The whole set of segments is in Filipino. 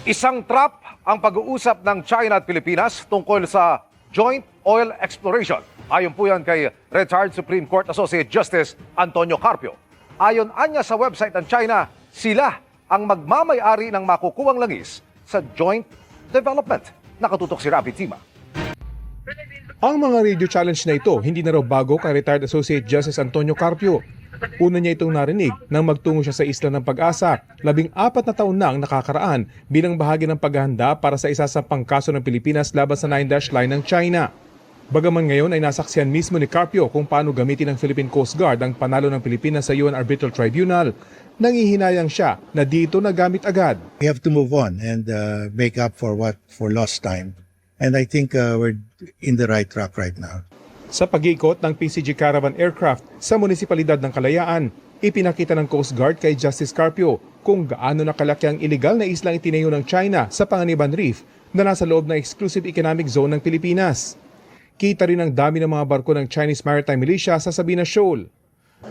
Isang trap ang pag-uusap ng China at Pilipinas tungkol sa joint oil exploration. Ayon po yan kay retired Supreme Court Associate Justice Antonio Carpio. Ayon anya sa website ng China, sila ang magmamay-ari ng makukuwang langis sa joint development. Nakatutok si Rafi Tima. Ang mga radio challenge na ito hindi na raw bago kay retired Associate Justice Antonio Carpio. Una niya itong narinig nang magtungo siya sa Isla ng Pag-asa, 14 na taon na ang nakakaraan bilang bahagi ng paghahanda para sa isasampang kaso ng Pilipinas laban sa 9-dash line ng China. Bagaman ngayon ay nasaksihan mismo ni Carpio kung paano gamitin ng Philippine Coast Guard ang panalo ng Pilipinas sa UN Arbitral Tribunal, nangihinayang siya na dito nagamit agad. We have to move on and make up for lost time. And I think we're in the right track right now. Sa pag-iikot ng PCG Caravan Aircraft sa munisipalidad ng Kalayaan, ipinakita ng Coast Guard kay Justice Carpio kung gaano nakalaki ang iligal na islang itinayo ng China sa Panganiban Reef na nasa loob ng Exclusive Economic Zone ng Pilipinas. Kita rin ang dami ng mga barko ng Chinese Maritime Militia sa Sabina Shoal.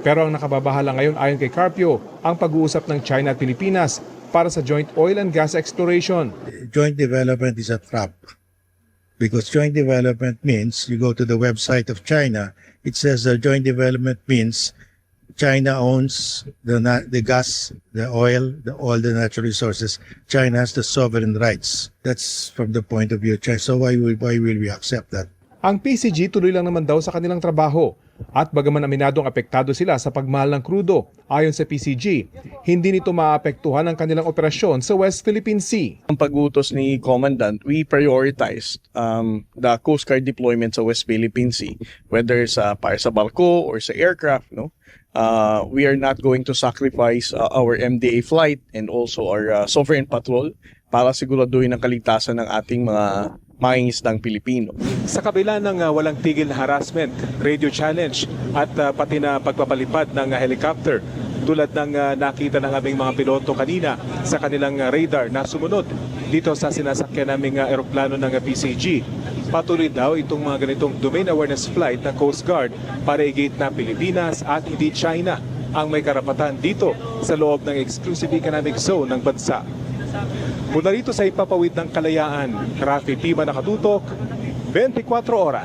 Pero ang nakababahala ngayon ayon kay Carpio, ang pag-uusap ng China at Pilipinas para sa joint oil and gas exploration. Joint development is a trap. Because joint development means, you go to the website of China, it says joint development means China owns the gas, the oil, all the natural resources. China has the sovereign rights. That's from the point of view of China. So why will we accept that? Ang PCG tuloy lang naman daw sa kanilang trabaho at bagaman aminadong apektado sila sa pagmahal ng krudo, ayon sa PCG, hindi nito maapektuhan ang kanilang operasyon sa West Philippine Sea. Ang pag-utos ni Commandant, we prioritize the Coast Guard deployment sa West Philippine Sea, whether para sa barko or sa aircraft. No? We are not going to sacrifice our MDA flight and also our sovereign patrol para siguraduhin ang kaligtasan ng ating mga mangingisdang Pilipino. Sa kabila ng walang tigil na harassment, radio challenge at pati na pagpapalipad ng helicopter, tulad ng nakita ng aming mga piloto kanina sa kanilang radar na sumunod dito sa sinasakyan naming eroplano ng PCG. Patuloy daw itong mga ganitong domain awareness flight ng Coast Guard para i-gate na Pilipinas at hindi China ang may karapatan dito sa loob ng Exclusive Economic Zone ng bansa. Mula rito sa ipapawid ng Kalayaan, Rafi Tima, nakatutok, 24 oras.